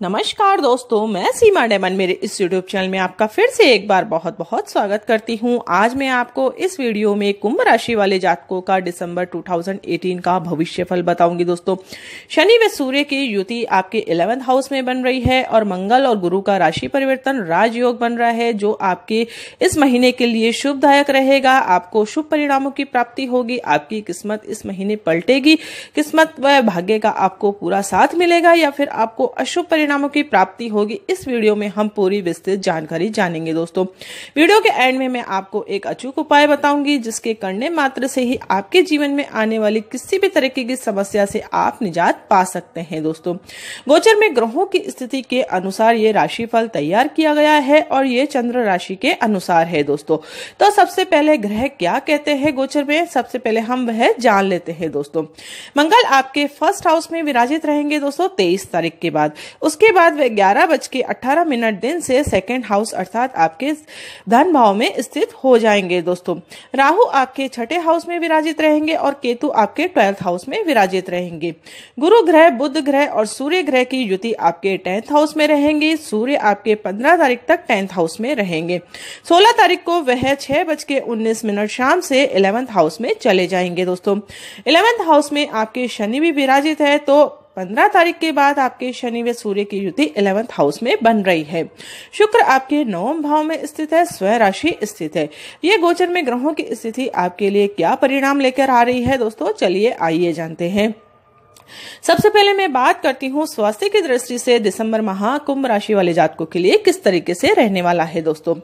नमस्कार दोस्तों, मैं सीमा डेमन मेरे इस यूट्यूब चैनल में आपका फिर से एक बार बहुत बहुत स्वागत करती हूं। आज मैं आपको इस वीडियो में कुंभ राशि वाले जातकों का दिसंबर 2018 का भविष्यफल बताऊंगी। दोस्तों, शनि व सूर्य की युति आपके 11th हाउस में बन रही है और मंगल और गुरु का राशि परिवर्तन राजयोग बन रहा है, जो आपके इस महीने के लिए शुभदायक रहेगा। आपको शुभ परिणामों की प्राप्ति होगी, आपकी किस्मत इस महीने पलटेगी, किस्मत व भाग्य का आपको पूरा साथ मिलेगा या फिर आपको अशुभ परिणामों की प्राप्ति होगी। इस वीडियो में हम पूरी विस्तृत जानकारी जानेंगे। दोस्तों, वीडियो के एंड में मैं आपको एक अचूक उपाय बताऊंगी, जिसके करने मात्र से ही आपके जीवन में आने वाली किसी भी तरीके की समस्या से आप निजात पा सकते हैं। दोस्तों, गोचर में ग्रहों की स्थिति के अनुसार ये राशिफल तैयार किया गया है और ये चंद्र राशि के अनुसार है। दोस्तों, तो सबसे पहले ग्रह क्या कहते हैं गोचर में, सबसे पहले हम वह जान लेते हैं। दोस्तों, मंगल आपके फर्स्ट हाउस में विराजित रहेंगे दोस्तों 23 तारीख के बाद। उसके बाद वे 11:18 दिन से सेकंड हाउस अर्थात आपके धन भाव में स्थित हो जाएंगे। दोस्तों, राहु आपके छठे हाउस में विराजित रहेंगे और केतु आपके 12th हाउस में विराजित रहेंगे। गुरु ग्रह, बुध ग्रह और सूर्य ग्रह की युति आपके 10th हाउस में रहेंगी। सूर्य आपके 15 तारीख तक 10th हाउस में रहेंगे। 16 तारीख को वह 6:19 शाम से 11th हाउस में चले जाएंगे। दोस्तों, 11th हाउस में आपके शनि भी विराजित है, तो 15 तारीख के बाद आपके शनि व सूर्य की युति 11th हाउस में बन रही है। शुक्र आपके 9वें भाव में स्थित है, स्व राशि स्थित है। ये गोचर में ग्रहों की स्थिति आपके लिए क्या परिणाम लेकर आ रही है दोस्तों, चलिए आइए जानते हैं। सबसे पहले मैं बात करती हूँ स्वास्थ्य की दृष्टि से दिसंबर माह कुंभ राशि वाले जातकों के लिए किस तरीके से रहने वाला है। दोस्तों,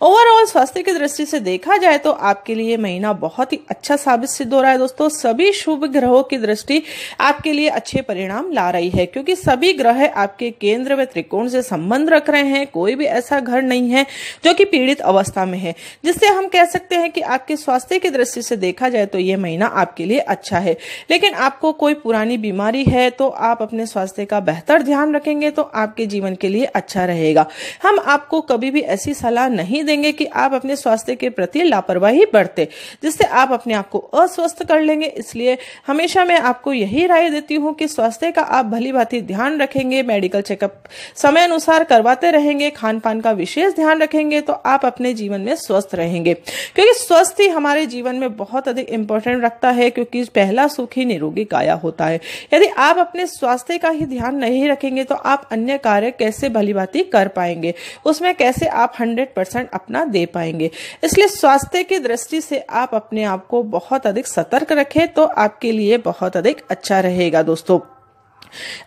ओवरऑल स्वास्थ्य की दृष्टि से देखा जाए तो आपके लिए महीना बहुत ही अच्छा साबित सिद्ध हो रहा है। दोस्तों, सभी शुभ ग्रहों की दृष्टि आपके लिए अच्छे परिणाम ला रही है, क्योंकि सभी ग्रह आपके केंद्र व त्रिकोण से संबंध रख रहे हैं। कोई भी ऐसा घर नहीं है जो कि पीड़ित अवस्था में है, जिससे हम कह सकते हैं कि आपके स्वास्थ्य की दृष्टि से देखा जाए तो यह महीना आपके लिए अच्छा है। लेकिन आपको कोई पुरानी बीमारी है तो आप अपने स्वास्थ्य का बेहतर ध्यान रखेंगे तो आपके जीवन के लिए अच्छा रहेगा। हम आपको कभी भी ऐसी सलाह नहीं देंगे कि आप अपने स्वास्थ्य के प्रति लापरवाही बरते, जिससे आप अपने आप को अस्वस्थ कर लेंगे। इसलिए हमेशा मैं आपको यही राय देती हूँ कि स्वास्थ्य का आप भली भांति ध्यान रखेंगे, मेडिकल चेकअप समय अनुसार करवाते रहेंगे, खान पान का विशेष ध्यान रखेंगे तो आप अपने जीवन में स्वस्थ रहेंगे, क्योंकि स्वस्थ ही हमारे जीवन में बहुत अधिक इंपॉर्टेंट रखता है, क्योंकि पहला सुख ही निरोगी काया होता है। यदि आप अपने स्वास्थ्य का ही ध्यान नहीं रखेंगे तो आप अन्य कार्य कैसे भलीभांति कर पाएंगे, उसमें कैसे आप 100% अपना दे पाएंगे। इसलिए स्वास्थ्य की दृष्टि से आप अपने आप को बहुत अधिक सतर्क रखें तो आपके लिए बहुत अधिक अच्छा रहेगा। दोस्तों,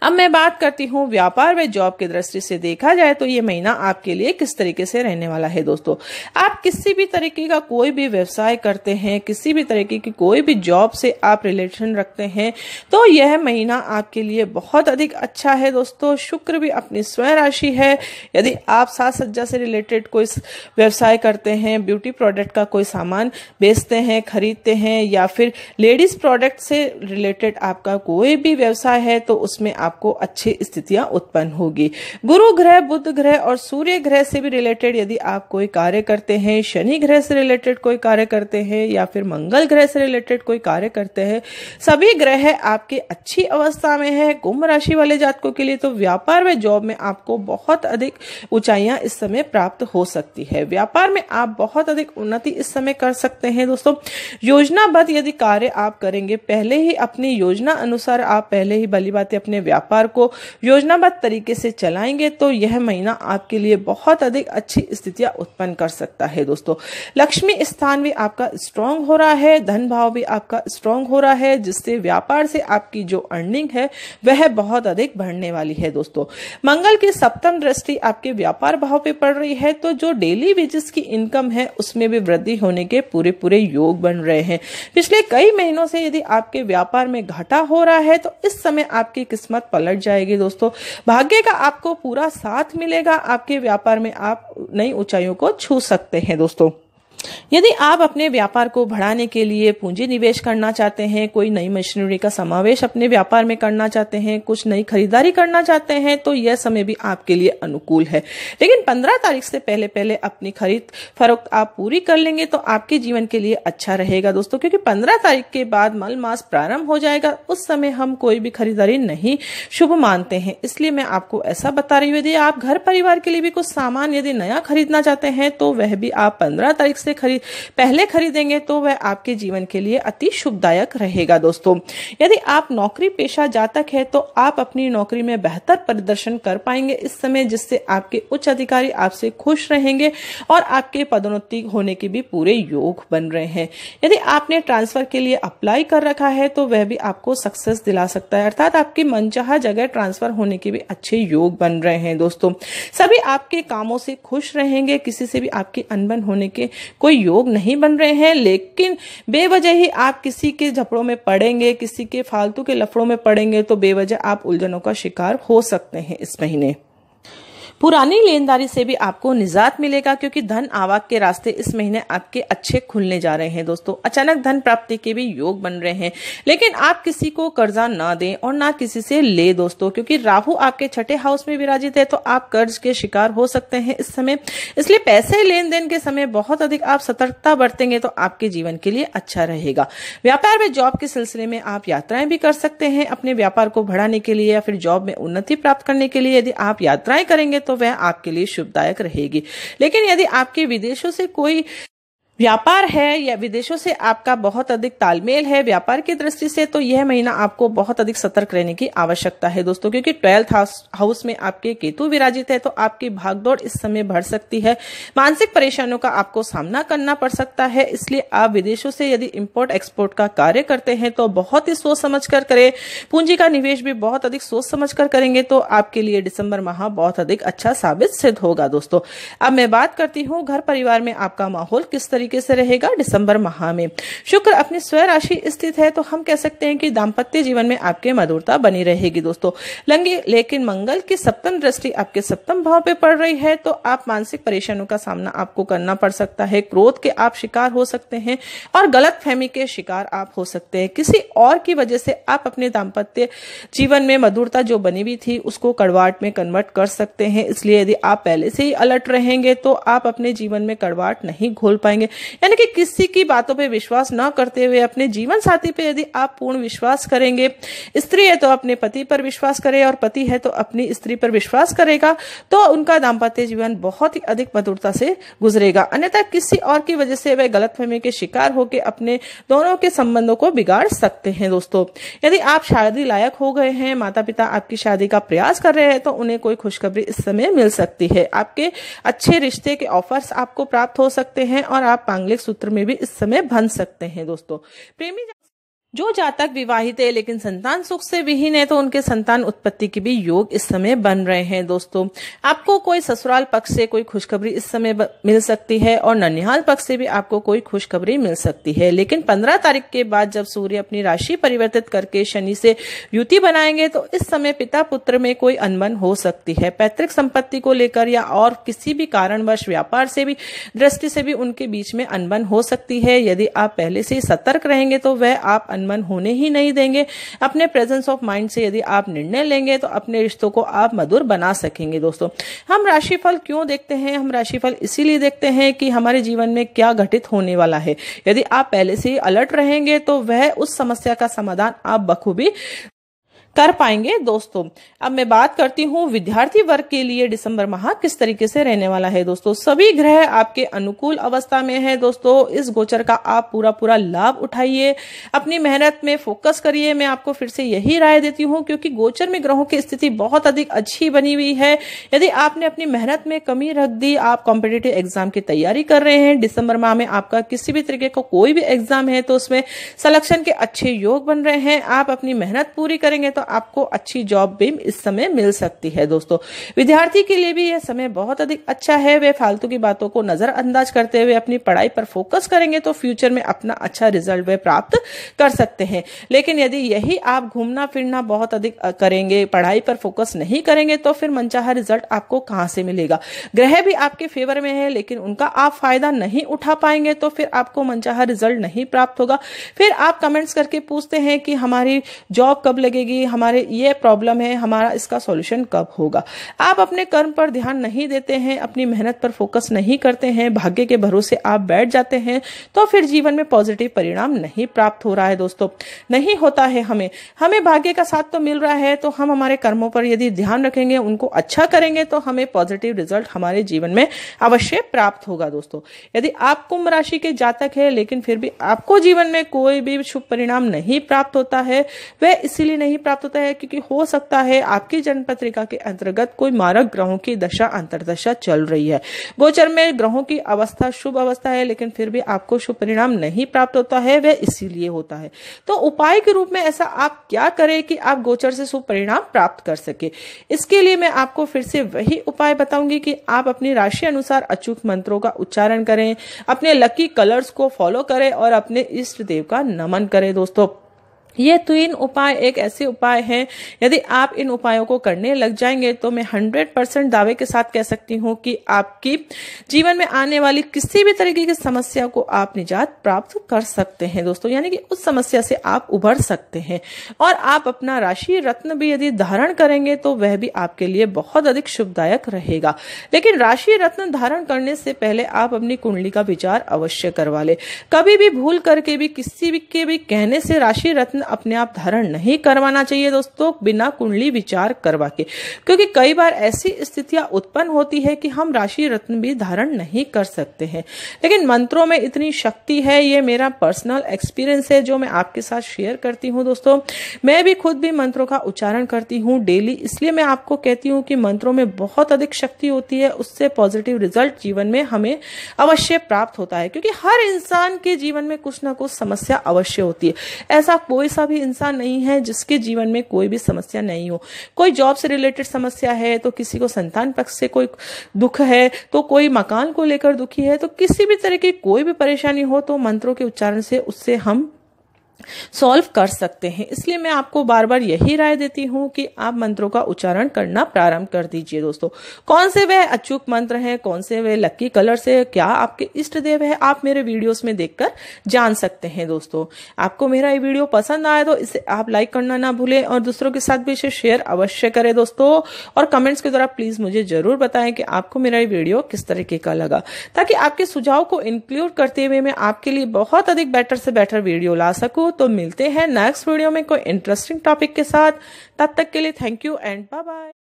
अब मैं बात करती हूँ व्यापार व जॉब की दृष्टि से देखा जाए तो ये महीना आपके लिए किस तरीके से रहने वाला है। दोस्तों, आप किसी भी तरीके का कोई भी व्यवसाय करते हैं, किसी भी तरीके की कोई भी जॉब से आप रिलेशन रखते हैं तो यह महीना आपके लिए बहुत अधिक अच्छा है। दोस्तों, शुक्र भी अपनी स्व राशि है। यदि आप साज सज्जा से रिलेटेड कोई व्यवसाय करते हैं, ब्यूटी प्रोडक्ट का कोई सामान बेचते हैं, खरीदते हैं, या फिर लेडीज प्रोडक्ट से रिलेटेड आपका कोई भी व्यवसाय है तो उसमें आपको अच्छी स्थितियां उत्पन्न होगी। गुरु ग्रह, बुध ग्रह और सूर्य ग्रह से भी रिलेटेड यदि आप कोई कार्य करते हैं, शनि ग्रह से रिलेटेड कोई कार्य करते हैं या फिर मंगल ग्रह से रिलेटेड कोई कार्य करते हैं, सभी ग्रह आपके अच्छी अवस्था में है। कुंभ राशि वाले जातकों के लिए तो व्यापार व जॉब में आपको बहुत अधिक ऊंचाइयां इस समय प्राप्त हो सकती है। व्यापार में आप बहुत अधिक उन्नति इस समय कर सकते हैं। दोस्तों, योजनाबद्ध यदि कार्य आप करेंगे, पहले ही अपनी योजना अनुसार आप पहले ही भली बात अपने व्यापार को योजनाबद्ध तरीके से चलाएंगे तो यह महीना आपके लिए बहुत अधिक अच्छी स्थितियां उत्पन्न कर सकता है। दोस्तों, लक्ष्मी स्थान भी आपका स्ट्रांग हो रहा है, धन भाव भी आपका स्ट्रांग हो रहा है, जिससे व्यापार से आपकी जो अर्निंग है वह बहुत अधिक बढ़ने वाली है। दोस्तों, मंगल की सप्तम दृष्टि आपके व्यापार भाव पे पड़ रही है, तो जो डेली वेजेस की इनकम है उसमें भी वृद्धि होने के पूरे पूरे योग बन रहे हैं। पिछले कई महीनों से यदि आपके व्यापार में घाटा हो रहा है तो इस समय आपकी किस्मत पलट जाएगी। दोस्तों, भाग्य का आपको पूरा साथ मिलेगा, आपके व्यापार में आप नई ऊंचाइयों को छू सकते हैं। दोस्तों, यदि आप अपने व्यापार को बढ़ाने के लिए पूंजी निवेश करना चाहते हैं, कोई नई मशीनरी का समावेश अपने व्यापार में करना चाहते हैं, कुछ नई खरीदारी करना चाहते हैं, तो यह समय भी आपके लिए अनुकूल है। लेकिन 15 तारीख से पहले पहले अपनी खरीद फरोख्त आप पूरी कर लेंगे तो आपके जीवन के लिए अच्छा रहेगा दोस्तों, क्योंकि 15 तारीख के बाद मल मास प्रारंभ हो जाएगा। उस समय हम कोई भी खरीदारी नहीं शुभ मानते हैं, इसलिए मैं आपको ऐसा बता रही हूँ। यदि आप घर परिवार के लिए भी कुछ सामान यदि नया खरीदना चाहते हैं तो वह भी आप 15 तारीख से पहले खरीदेंगे तो वह आपके जीवन के लिए अति शुभदायक रहेगा दोस्तों। यदि आप नौकरी पेशा जातक है तो आप अपनी नौकरी में बेहतर प्रदर्शन कर पाएंगे इस समय, जिससे आपके उच्च अधिकारी आपसे खुश रहेंगे और आपके पदोन्नति होने के भी पूरे योग बन रहे हैं। यदि आपने ट्रांसफर के लिए अप्लाई कर रखा है तो वह भी आपको सक्सेस दिला सकता है, अर्थात आपकी मनचाहा जगह ट्रांसफर होने के भी अच्छे योग बन रहे हैं दोस्तों। सभी आपके कामों से खुश रहेंगे, किसी से भी आपकी अनबन होने के कोई योग नहीं बन रहे हैं। लेकिन बेवजह ही आप किसी के झपड़ों में पड़ेंगे, किसी के फालतू के लफड़ों में पड़ेंगे तो बेवजह आप उलझनों का शिकार हो सकते हैं इस महीने। पुरानी लेनदारी से भी आपको निजात मिलेगा, क्योंकि धन आवाक के रास्ते इस महीने आपके अच्छे खुलने जा रहे हैं दोस्तों। अचानक धन प्राप्ति के भी योग बन रहे हैं, लेकिन आप किसी को कर्जा ना दें और ना किसी से ले दोस्तों, क्योंकि राहु आपके छठे हाउस में विराजित है तो आप कर्ज के शिकार हो सकते हैं इस समय। इसलिए पैसे लेन देन के समय बहुत अधिक आप सतर्कता बरतेंगे तो आपके जीवन के लिए अच्छा रहेगा। व्यापार में जॉब के सिलसिले में आप यात्राएं भी कर सकते हैं अपने व्यापार को बढ़ाने के लिए या फिर जॉब में उन्नति प्राप्त करने के लिए। यदि आप यात्राएं करेंगे तो वह आपके लिए शुभदायक रहेगी। लेकिन यदि आपके विदेशों से कोई व्यापार है या विदेशों से आपका बहुत अधिक तालमेल है व्यापार की दृष्टि से, तो यह महीना आपको बहुत अधिक सतर्क रहने की आवश्यकता है दोस्तों, क्योंकि 12th हाउस में आपके केतु विराजित है तो आपकी भागदौड़ इस समय बढ़ सकती है। मानसिक परेशानियों का आपको सामना करना पड़ सकता है, इसलिए आप विदेशों से यदि इंपोर्ट एक्सपोर्ट का कार्य करते हैं तो बहुत ही सोच समझ कर करें। पूंजी का निवेश भी बहुत अधिक सोच समझ कर करेंगे तो आपके लिए दिसंबर माह बहुत अधिक अच्छा साबित सिद्ध होगा दोस्तों। अब मैं बात करती हूँ घर परिवार में आपका माहौल किस तरीके से रहेगा दिसंबर माह में। शुक्र अपनी स्वयं राशि स्थित है तो हम कह सकते हैं कि दाम्पत्य जीवन में आपके मधुरता बनी रहेगी दोस्तों। लेकिन मंगल की सप्तम दृष्टि आपके सप्तम भाव पे पड़ रही है तो आप मानसिक परेशानियों का सामना आपको करना पड़ सकता है। क्रोध के आप शिकार हो सकते हैं और गलत फहमी के शिकार आप हो सकते हैं। किसी और की वजह से आप अपने दाम्पत्य जीवन में मधुरता जो बनी हुई थी उसको कड़वाहट में कन्वर्ट कर सकते हैं। इसलिए यदि आप पहले से ही अलर्ट रहेंगे तो आप अपने जीवन में कड़वाहट नहीं घोल पाएंगे। यानी कि किसी की बातों पे विश्वास न करते हुए अपने जीवन साथी पे यदि आप पूर्ण विश्वास करेंगे, स्त्री है तो अपने पति पर विश्वास करे और पति है तो अपनी स्त्री पर विश्वास करेगा, तो उनका दाम्पत्य जीवन बहुत ही अधिक मधुरता से गुजरेगा। अन्यथा किसी और की वजह से वह गलतफहमी के शिकार होकर अपने दोनों के संबंधों को बिगाड़ सकते हैं दोस्तों। यदि आप शादी लायक हो गए हैं, माता पिता आपकी शादी का प्रयास कर रहे हैं तो उन्हें कोई खुशखबरी इस समय मिल सकती है। आपके अच्छे रिश्ते के ऑफर्स आपको प्राप्त हो सकते हैं और आप मांगलिक सूत्र में भी इस समय बंध सकते हैं दोस्तों। प्रेमी जो जातक विवाहित है लेकिन संतान सुख से विहीन है तो उनके संतान उत्पत्ति के भी योग इस समय बन रहे हैं दोस्तों। आपको कोई ससुराल पक्ष से कोई खुशखबरी इस समय मिल सकती है और ननिहाल पक्ष से भी आपको कोई खुशखबरी मिल सकती है। लेकिन 15 तारीख के बाद जब सूर्य अपनी राशि परिवर्तित करके शनि से युति बनाएंगे तो इस समय पिता पुत्र में कोई अनबन हो सकती है। पैतृक संपत्ति को लेकर या और किसी भी कारणवश व्यापार से भी दृष्टि से भी उनके बीच में अनबन हो सकती है। यदि आप पहले से सतर्क रहेंगे तो वह आप अनबन होने ही नहीं देंगे। अपने प्रेजेंस ऑफ माइंड से यदि आप निर्णय लेंगे तो अपने रिश्तों को आप मधुर बना सकेंगे दोस्तों। हम राशिफल क्यों देखते हैं? हम राशिफल इसीलिए देखते हैं कि हमारे जीवन में क्या घटित होने वाला है। यदि आप पहले से ही अलर्ट रहेंगे तो वह उस समस्या का समाधान आप बखूबी कर पाएंगे दोस्तों। अब मैं बात करती हूँ विद्यार्थी वर्ग के लिए दिसंबर माह किस तरीके से रहने वाला है दोस्तों। सभी ग्रह आपके अनुकूल अवस्था में है दोस्तों। इस गोचर का आप पूरा लाभ उठाइए, अपनी मेहनत में फोकस करिए। मैं आपको फिर से यही राय देती हूँ क्योंकि गोचर में ग्रहों की स्थिति बहुत अधिक अच्छी बनी हुई है। यदि आपने अपनी मेहनत में कमी रख दी, आप कॉम्पिटिटिव एग्जाम की तैयारी कर रहे हैं, दिसंबर माह में आपका किसी भी तरीके का कोई भी एग्जाम है तो उसमें सिलेक्शन के अच्छे योग बन रहे हैं। आप अपनी मेहनत पूरी करेंगे तो तो आपको अच्छी जॉब भी इस समय मिल सकती है दोस्तों। विद्यार्थी के लिए भी यह समय बहुत अधिक अच्छा है। वे फालतू की बातों को नजरअंदाज करते हुए अपनी पढ़ाई पर फोकस करेंगे तो फ्यूचर में अपना अच्छा रिजल्ट वे प्राप्त कर सकते हैं। लेकिन यदि यही आप घूमना फिरना बहुत अधिक करेंगे, पढ़ाई पर फोकस नहीं करेंगे, तो फिर मनचाहा रिजल्ट आपको कहां से मिलेगा। ग्रह भी आपके फेवर में है लेकिन उनका आप फायदा नहीं उठा पाएंगे तो फिर आपको मनचाहा रिजल्ट नहीं प्राप्त होगा। फिर आप कमेंट्स करके पूछते हैं कि हमारी जॉब कब लगेगी, हमारे ये प्रॉब्लम है, हमारा इसका सॉल्यूशन कब होगा। आप अपने कर्म पर ध्यान नहीं देते हैं, अपनी मेहनत पर फोकस नहीं करते हैं, भाग्य के भरोसे आप बैठ जाते हैं तो फिर जीवन में पॉजिटिव परिणाम नहीं प्राप्त हो रहा है दोस्तों, नहीं होता है। हमें भाग्य का साथ तो मिल रहा है, तो हम हमारे कर्मों पर यदि ध्यान रखेंगे, उनको अच्छा करेंगे तो हमें पॉजिटिव रिजल्ट हमारे जीवन में अवश्य प्राप्त होगा दोस्तों। यदि आप कुंभ राशि के जातक है लेकिन फिर भी आपको जीवन में कोई भी शुभ परिणाम नहीं प्राप्त होता है, वह इसीलिए नहीं प्राप्त होता है क्योंकि हो सकता है आपकी जन्म पत्रिका के अंतर्गत कोई मारक ग्रहों की दशा अंतर्दशा चल रही है। गोचर में ग्रहों की अवस्था शुभ अवस्था है लेकिन फिर भी आपको शुभ परिणाम नहीं प्राप्त होता है, वह इसीलिए होता है। तो उपाय के रूप में ऐसा आप क्या करें कि आप गोचर से शुभ परिणाम प्राप्त कर सके। इसके लिए मैं आपको फिर से वही उपाय बताऊंगी कि आप अपनी राशि अनुसार अचूक मंत्रों का उच्चारण करें, अपने लकी कलर्स को फॉलो करें और अपने इष्ट देव का नमन करें दोस्तों। ये तीन उपाय एक ऐसे उपाय हैं, यदि आप इन उपायों को करने लग जाएंगे तो मैं 100% दावे के साथ कह सकती हूँ कि आपकी जीवन में आने वाली किसी भी तरीके की समस्या को आप निजात प्राप्त कर सकते हैं दोस्तों। यानी कि उस समस्या से आप उभर सकते हैं और आप अपना राशि रत्न भी यदि धारण करेंगे तो वह भी आपके लिए बहुत अधिक शुभदायक रहेगा। लेकिन राशि रत्न धारण करने से पहले आप अपनी कुंडली का विचार अवश्य करवा ले। कभी भी भूल करके भी किसी के भी कहने से राशि रत्न अपने आप धारण नहीं करवाना चाहिए दोस्तों, बिना कुंडली विचार करवा के, क्योंकि कई बार ऐसी स्थितियां उत्पन्न होती है कि हम राशि रत्न भी धारण नहीं कर सकते हैं। लेकिन मंत्रों में इतनी शक्ति है, ये मेरा पर्सनल एक्सपीरियंस है जो मैं आपके साथ शेयर करती हूँ दोस्तों। मैं भी खुद भी मंत्रों का उच्चारण करती हूँ डेली, इसलिए मैं आपको कहती हूँ कि मंत्रों में बहुत अधिक शक्ति होती है, उससे पॉजिटिव रिजल्ट जीवन में हमें अवश्य प्राप्त होता है। क्योंकि हर इंसान के जीवन में कुछ ना कुछ समस्या अवश्य होती है। ऐसा कोई सा भी इंसान नहीं है जिसके जीवन में कोई भी समस्या नहीं हो। कोई जॉब से रिलेटेड समस्या है तो किसी को संतान पक्ष से कोई दुख है, तो कोई मकान को लेकर दुखी है, तो किसी भी तरह की कोई भी परेशानी हो तो मंत्रों के उच्चारण से उससे हम सॉल्व कर सकते हैं। इसलिए मैं आपको बार बार यही राय देती हूं कि आप मंत्रों का उच्चारण करना प्रारंभ कर दीजिए दोस्तों। कौन से वह अचूक मंत्र हैं, कौन से वह लकी कलर से, क्या आपके इष्ट देव है, आप मेरे वीडियोस में देखकर जान सकते हैं दोस्तों। आपको मेरा ये वीडियो पसंद आया तो इसे आप लाइक करना ना भूलें और दूसरों के साथ भी इसे शेयर अवश्य करें दोस्तों। और कमेंट्स के द्वारा प्लीज मुझे जरूर बताएं कि आपको मेरा ये वीडियो किस तरीके का लगा, ताकि आपके सुझाव को इंक्लूड करते हुए मैं आपके लिए बहुत अधिक बेटर से बेटर वीडियो ला सकूं। तो मिलते हैं नेक्स्ट वीडियो में कोई इंटरेस्टिंग टॉपिक के साथ। तब तक के लिए thank you and bye bye.